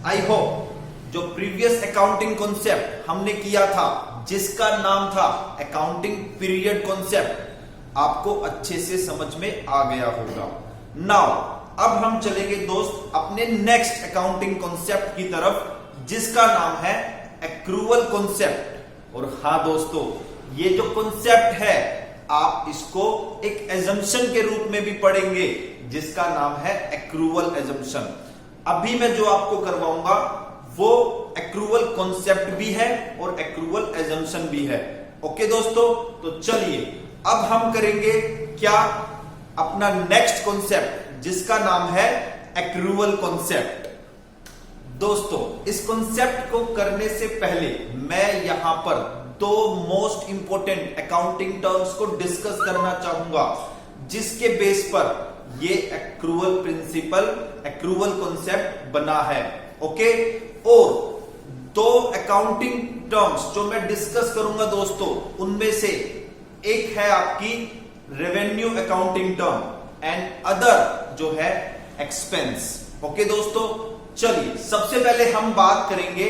I hope जो previous accounting concept हमने किया था जिसका नाम था अकाउंटिंग पीरियड कॉन्सेप्ट आपको अच्छे से समझ में आ गया होगा। नाउ अब हम चलेंगे दोस्त अपने नेक्स्ट अकाउंटिंग कॉन्सेप्ट की तरफ जिसका नाम है एक्रूवल कॉन्सेप्ट। और हाँ दोस्तों, ये जो कॉन्सेप्ट है आप इसको एक एजम्पशन के रूप में भी पढ़ेंगे जिसका नाम है एक्रूवल एजम्पशन। अभी मैं जो आपको करवाऊंगा वो एक्रूवल कॉन्सेप्ट भी है और एक्रूवल एजम्पशन भी है। ओके दोस्तों, तो चलिए अब हम करेंगे क्या, अपना नेक्स्ट कॉन्सेप्ट जिसका नाम है एक्रूवल कॉन्सेप्ट। दोस्तों इस कॉन्सेप्ट को करने से पहले मैं यहां पर दो मोस्ट इंपोर्टेंट अकाउंटिंग टर्म्स को डिस्कस करना चाहूंगा जिसके बेस पर ये एक्रूवल प्रिंसिपल, एक्रूवल कॉन्सेप्ट बना है। ओके, और दो अकाउंटिंग टर्म्स जो मैं डिस्कस करूंगा दोस्तों उनमें से एक है आपकी revenue accounting term and other जो है एक्सपेंस। ओके दोस्तों, चलिए सबसे पहले हम बात करेंगे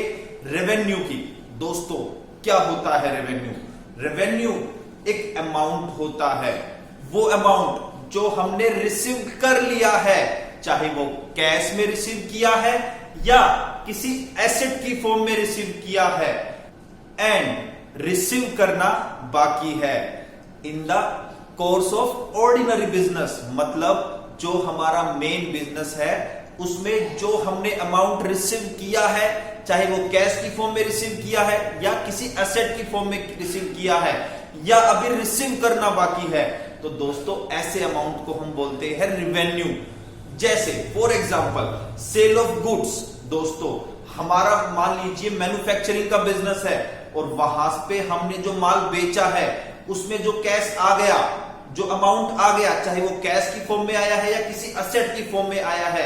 रेवेन्यू की। दोस्तों क्या होता है रेवेन्यू? रेवेन्यू एक अमाउंट होता है, वो अमाउंट जो हमने रिसीव कर लिया है, चाहे वो कैश में रिसीव किया है या किसी एसेट की फॉर्म में रिसीव किया है, एंड रिसीव करना बाकी है in the course of ordinary business. मतलब जो हमारा मेन बिजनेस है उसमें जो हमने अमाउंट रिसीव किया है, चाहे वो कैश की फॉर्म में रिसीव किया है या किसी एसेट की फॉर्म में रिसीव किया है या अभी रिसीव करना बाकी है, तो दोस्तों ऐसे अमाउंट को हम बोलते हैं रेवेन्यू। जैसे for example sale of goods. दोस्तों हमारा मान लीजिए मैन्युफैक्चरिंग का बिजनेस है और वहां पे हमने जो माल बेचा है उसमें जो कैश आ गया, जो अमाउंट आ गया, चाहे वो कैश की फॉर्म में आया है या किसी एसेट की फॉर्म में आया है,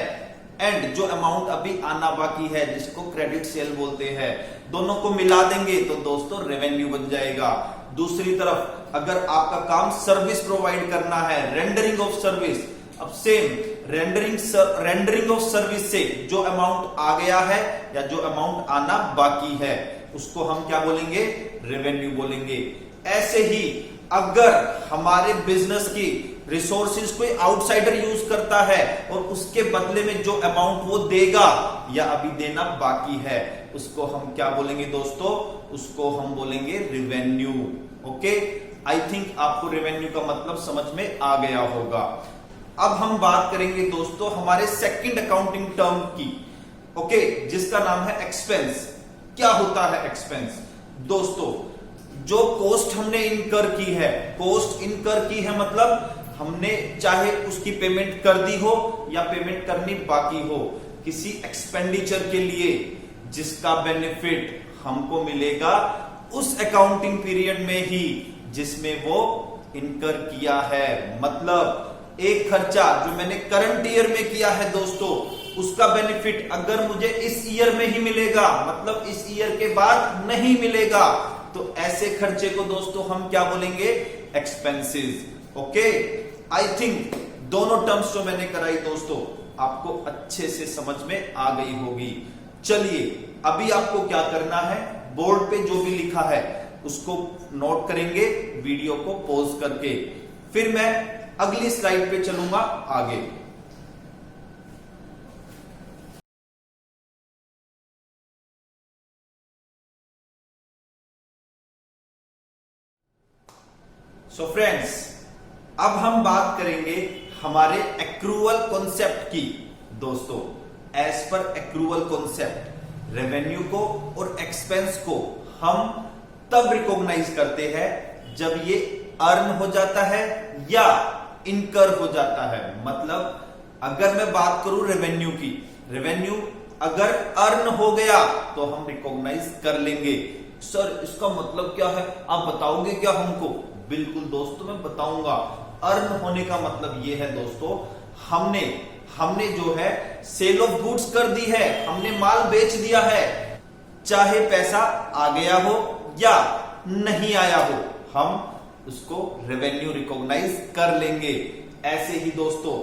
एंड जो अमाउंट अभी आना बाकी है जिसको क्रेडिट सेल बोलते हैं, दोनों को मिला देंगे तो दोस्तों रेवेन्यू बन जाएगा। दूसरी तरफ अगर आपका काम सर्विस प्रोवाइड करना है, रेंडरिंग ऑफ सर्विस, अब सेम रेंडरिंग ऑफ सर्विस से जो अमाउंट आ गया है या जो अमाउंट आना बाकी है उसको हम क्या बोलेंगे? रेवेन्यू बोलेंगे। ऐसे ही अगर हमारे बिजनेस की रिसोर्सेज कोई आउटसाइडर यूज करता है और उसके बदले में जो अमाउंट वो देगा या अभी देना बाकी है उसको हम क्या बोलेंगे दोस्तों? उसको हम बोलेंगे रेवेन्यू। ओके, आई थिंक आपको रेवेन्यू का मतलब समझ में आ गया होगा। अब हम बात करेंगे दोस्तों हमारे सेकंड अकाउंटिंग टर्म की, ओके, जिसका नाम है एक्सपेंस। क्या होता है एक्सपेंस? दोस्तों जो कॉस्ट हमने इनकर की है, कॉस्ट इनकर की है मतलब हमने चाहे उसकी पेमेंट कर दी हो या पेमेंट करनी बाकी हो, किसी एक्सपेंडिचर के लिए जिसका बेनिफिट हमको मिलेगा उस अकाउंटिंग पीरियड में ही जिसमें वो इनकर किया है। मतलब एक खर्चा जो मैंने करंट ईयर में किया है दोस्तों उसका बेनिफिट अगर मुझे इस ईयर में ही मिलेगा, मतलब इस ईयर के बाद नहीं मिलेगा, तो ऐसे खर्चे को दोस्तों हम क्या बोलेंगे? एक्सपेंसेस। ओके, आई थिंक दोनों टर्म्स जो मैंने कराई दोस्तों आपको अच्छे से समझ में आ गई होगी। चलिए अभी आपको क्या करना है, बोर्ड पे जो भी लिखा है उसको नोट करेंगे वीडियो को पॉज करके, फिर मैं अगली स्लाइड पे चलूंगा आगे। सो फ्रेंड्स, अब हम बात करेंगे हमारे एक्रूवल कॉन्सेप्ट की। दोस्तों as per accrual concept revenue को और एक्सपेंस को हम तब रिकॉग्नाइज करते हैं जब ये अर्न हो जाता है या इनकर हो जाता है। मतलब अगर मैं बात करूं रेवेन्यू की, रेवेन्यू अगर अर्न हो गया तो हम रिकॉग्नाइज कर लेंगे। सर इसका मतलब क्या है, आप बताओगे क्या हमको? बिल्कुल दोस्तों मैं बताऊंगा। अर्न होने का मतलब यह है दोस्तों हमने जो है सेल ऑफ गुड्स कर दी है, हमने माल बेच दिया है, चाहे पैसा आ गया हो या नहीं आया हो, हम उसको रेवेन्यू रिकॉग्नाइज कर लेंगे। ऐसे ही दोस्तों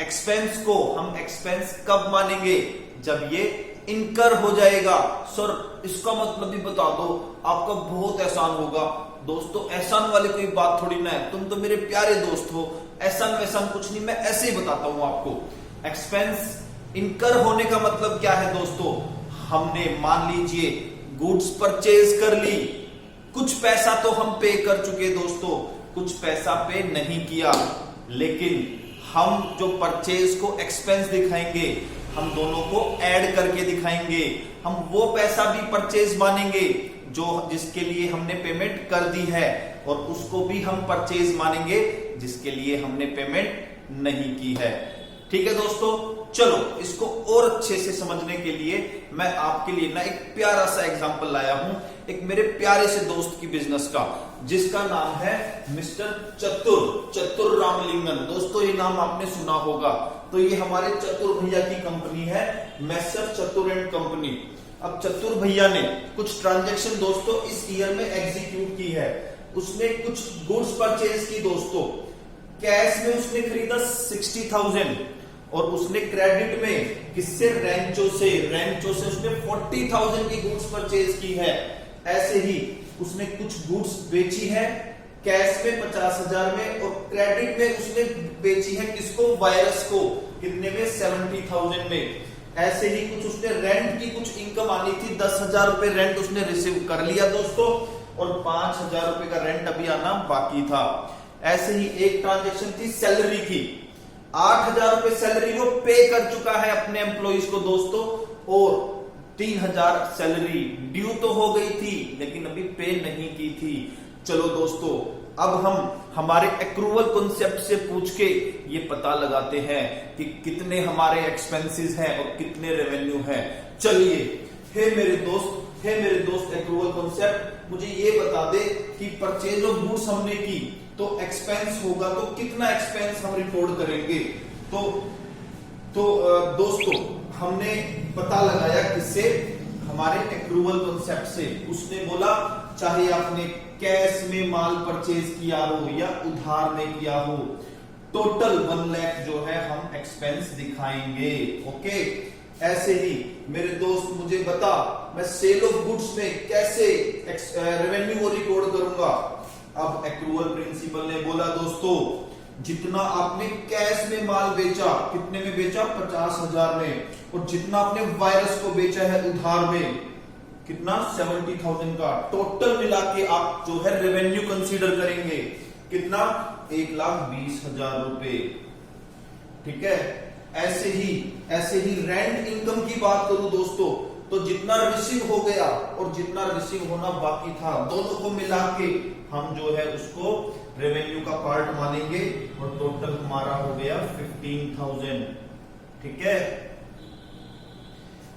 एक्सपेंस को हम एक्सपेंस कब मानेंगे? जब ये इनकर हो जाएगा। सर इसका मतलब भी बता दो, आपका बहुत एहसान होगा। दोस्तों एहसान वाली कोई बात थोड़ी ना है, तुम तो मेरे प्यारे दोस्त हो, एहसान वैसान कुछ नहीं, मैं ऐसे ही बताता हूं आपको। एक्सपेंस इनकर होने का मतलब क्या है दोस्तों, हमने मान लीजिए गुड्स परचेज कर ली, कुछ पैसा तो हम पे कर चुके दोस्तों, कुछ पैसा पे नहीं किया, लेकिन हम जो परचेज को एक्सपेंस दिखाएंगे, हम दोनों को ऐड करके दिखाएंगे। हम वो पैसा भी परचेज मानेंगे जो जिसके लिए हमने पेमेंट कर दी है, और उसको भी हम परचेज मानेंगे जिसके लिए हमने पेमेंट नहीं की है। ठीक है दोस्तों, चलो इसको और अच्छे से समझने के लिए मैं आपके लिए ना एक प्यारा सा एग्जांपल लाया हूं, एक मेरे प्यारे से दोस्त की बिजनेस का, जिसका नाम है मिस्टर चतुर रामलिंगन। दोस्तों ये नाम आपने सुना होगा, तो ये हमारे चतुर भैया की कंपनी है, मैसर चतुर एंड कंपनी। अब चतुर भैया ने कुछ ट्रांजैक्शन दोस्तों इस ईयर में एग्जीक्यूट की है। उसने कुछ गुड्स परचेज की दोस्तों, कैश में उसने खरीदा 60,000, और उसने क्रेडिट में किससे, रेंचो से उसने 40,000 की गुड्स परचेज की है। ऐसे ही उसने कुछ गुड्स बेची है कैश में 50,000 में, और क्रेडिट में उसने बेची है किसको, वायरस को, कितने में, 70,000 में। ऐसे ही कुछ उसने रेंट की कुछ इनकम आनी थी, 10,000 रुपए रेंट उसने रिसीव कर लिया दोस्तों, और 5,000 रुपए का रेंट अभी आना बाकी था। ऐसे ही एक ट्रांजेक्शन थी सैलरी की, 8,000 रुपए सैलरी वो पे कर चुका है अपने एम्प्लॉइज को दोस्तों, और 3,000 सैलरी ड्यू तो हो गई थी लेकिन अभी पे नहीं की थी। चलो दोस्तों अब हम हमारे एक्रूवल कॉन्सेप्ट से पूछ के ये पता लगाते हैं कि कितने हमारे एक्सपेंसेस हैं और कितने रेवेन्यू है। चलिए, हे मेरे दोस्त एक्रूवल कॉन्सेप्ट मुझे ये बता दे कि परचेज ऑफ गुड्स हमने की तो एक्सपेंस होगा, तो कितना एक्सपेंस हम रिकॉर्ड करेंगे। तो दोस्तों हमने पता लगाया किससे, हमारे एक्रूवल कॉन्सेप्ट से। उसने बोला चाहे आपने कैश में माल परचेज किया हो या उधार में किया हो, टोटल 1 लाख जो है हम एक्सपेंस दिखाएंगे। ओके, ऐसे ही मेरे दोस्त मुझे बता मैं सेल ऑफ गुड्स में कैसे रेवेन्यू रिकॉर्ड करूंगा। अब एक्रूवल प्रिंसिपल ने बोला दोस्तों जितना आपने कैश में माल बेचा, कितने में बेचा, 50,000 में, और जितना आपने वायरस को बेचा है उधार में, कितना, 70,000 का, टोटल मिला के आप जो है रेवेन्यू कंसीडर करेंगे, कितना, 1,20,000 रुपए। ठीक है, ऐसे ही रेंट इनकम की बात करूं दोस्तों, तो जितना रिसीव हो गया और जितना रिसीव होना बाकी था, दोनों को मिला के हम जो है उसको रेवेन्यू का पार्ट मानेंगे, और टोटल हमारा हो गया 15,000। ठीक है,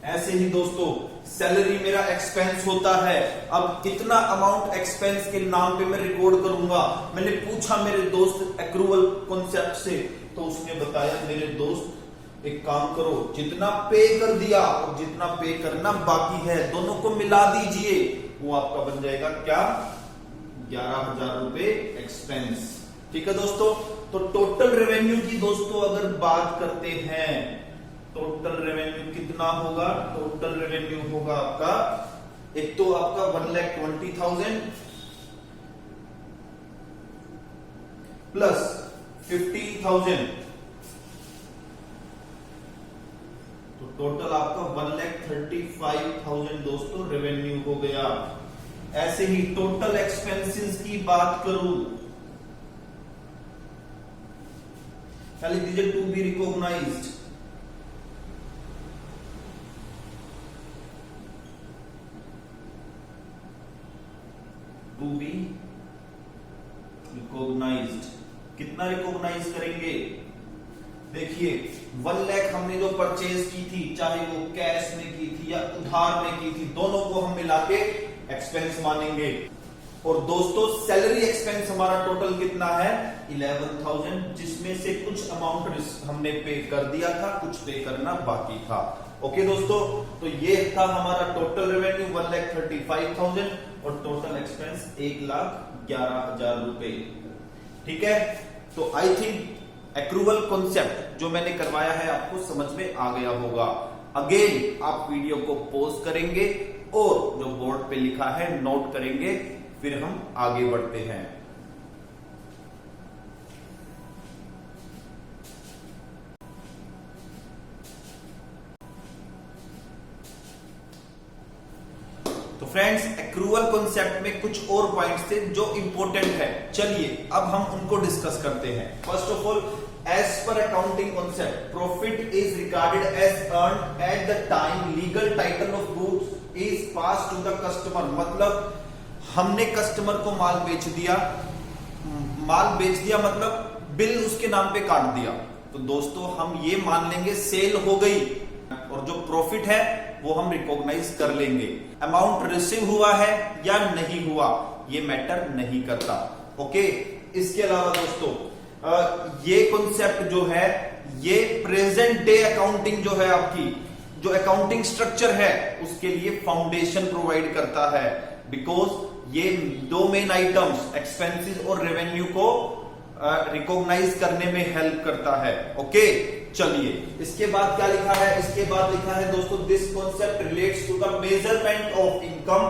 ऐसे ही दोस्तों सैलरी मेरा एक्सपेंस होता है। अब कितना अमाउंट एक्सपेंस के नाम पे मैं रिकॉर्ड करूंगा, मैंने पूछा मेरे दोस्त एक्रूवल कॉन्सेप्ट से, तो उसने बताया मेरे दोस्त एक काम करो, जितना पे कर दिया और जितना पे करना बाकी है दोनों को मिला दीजिए, वो आपका बन जाएगा क्या, 11,000 रुपए एक्सपेंस। ठीक है दोस्तों, तो टोटल रेवेन्यू की दोस्तों अगर बात करते हैं, टोटल रेवेन्यू कितना होगा, टोटल रेवेन्यू होगा आपका, एक तो आपका 1,20,000 प्लस 15,000, तो टोटल आपका 1,35,000 दोस्तों रेवेन्यू हो गया। ऐसे ही टोटल एक्सपेंसेस की बात करूं, खाली दीजिए to be recognized, to be recognized, कितना रिकॉग्नाइज करेंगे, देखिए 1 लाख हमने जो परचेज की थी, चाहे वो कैश में की थी या उधार में की थी, दोनों को हम मिला के एक्सपेंस मानेंगे। और दोस्तों सैलरी एक्सपेंस हमारा टोटल कितना है, 11,000, जिसमें से कुछ अमाउंट हमने पे कर दिया था, कुछ पे करना बाकी था। ओके दोस्तों, तो ये था हमारा टोटल रेवेन्यू 1,35,000 और टोटल एक्सपेंस 1,11,000 रुपए। ठीक है, तो आई थिंक एक्रूवल कॉन्सेप्ट जो मैंने करवाया है आपको समझ में आ गया होगा। अगेन आप वीडियो को पॉज करेंगे और जो बोर्ड पे लिखा है नोट करेंगे, फिर हम आगे बढ़ते हैं। तो फ्रेंड्स, एक्रूअल कॉन्सेप्ट में कुछ और पॉइंट्स थे जो इंपॉर्टेंट है। चलिए अब हम उनको डिस्कस करते हैं। फर्स्ट ऑफ ऑल, एज पर accounting concept, profit is regarded as earn at the time legal title of goods is pass to the customer. मतलब हमने कस्टमर को माल बेच दिया मतलब बिल उसके नाम पे काट दिया, तो दोस्तों हम ये मान लेंगे सेल हो गई, और जो प्रॉफिट है वो हम रिकॉग्नाइज कर लेंगे। अमाउंट रिसीव हुआ है या नहीं हुआ ये मैटर नहीं करता। ओके, इसके अलावा दोस्तों ये कॉन्सेप्ट जो है ये प्रेजेंट डे अकाउंटिंग जो है आपकी जो अकाउंटिंग स्ट्रक्चर है उसके लिए फाउंडेशन प्रोवाइड करता है, बिकॉज ये दो मेन आइटम्स एक्सपेंसेस और रेवेन्यू को रिकॉग्नाइज करने में हेल्प करता है। ओके, चलिए इसके बाद क्या लिखा है, इसके बाद लिखा है दोस्तों, this concept relates to the measurement of income,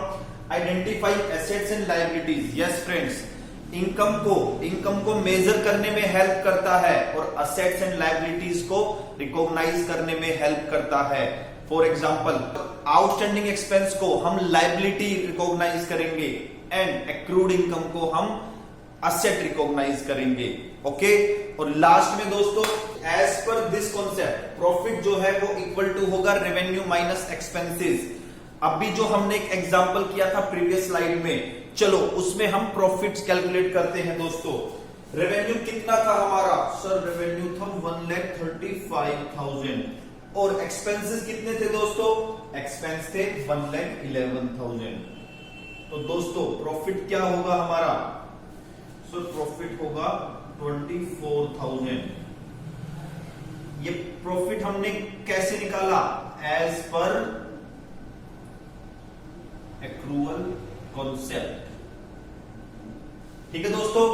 identify assets and liabilities. Yes friends, income को मेजर करने में हेल्प करता है और असेट्स एंड लायबिलिटीज को रिकॉग्नाइज करने में हेल्प करता है। फॉर एग्जांपल, आउटस्टैंडिंग एक्सपेंस को हम लायबिलिटी रिकॉग्नाइज करेंगे एंड एक्रूड इनकम को हम असेट रिकॉग्नाइज करेंगे। ओके, और लास्ट में दोस्तों, as per this concept profit जो है वो इक्वल टू होगा रेवेन्यू माइनस एक्सपेंसेस। अभी जो हमने एक एग्जांपल किया था प्रीवियस स्लाइड में, चलो उसमें हम प्रॉफिट्स कैलकुलेट करते हैं दोस्तों। रेवेन्यू कितना था हमारा? सर रेवेन्यू था 1,35,000 और एक्सपेंसेस कितने थे दोस्तों? एक्सपेंस थे 1,11,000। तो दोस्तों प्रॉफिट क्या होगा हमारा? सर प्रॉफिट होगा 24,000। ये प्रॉफिट हमने कैसे निकाला? As per accrual concept. ठीक है दोस्तों,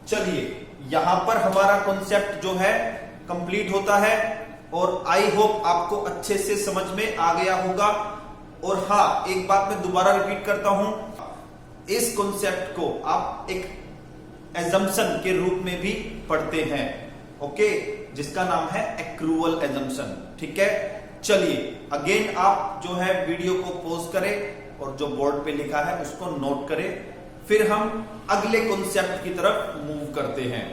चलिए यहां पर हमारा कॉन्सेप्ट जो है कंप्लीट होता है और आई होप आपको अच्छे से समझ में आ गया होगा। और हां, एक बात मैं दोबारा रिपीट करता हूं, इस कॉन्सेप्ट को आप एक एजम्पशन के रूप में भी पढ़ते हैं। ओके, जिसका नाम है एक्रूअल एजम्पशन। ठीक है, चलिए अगेन आप जो है वीडियो को पॉज करें और जो बोर्ड पे लिखा है उसको नोट करें, फिर हम अगले कॉन्सेप्ट की तरफ मूव करते हैं।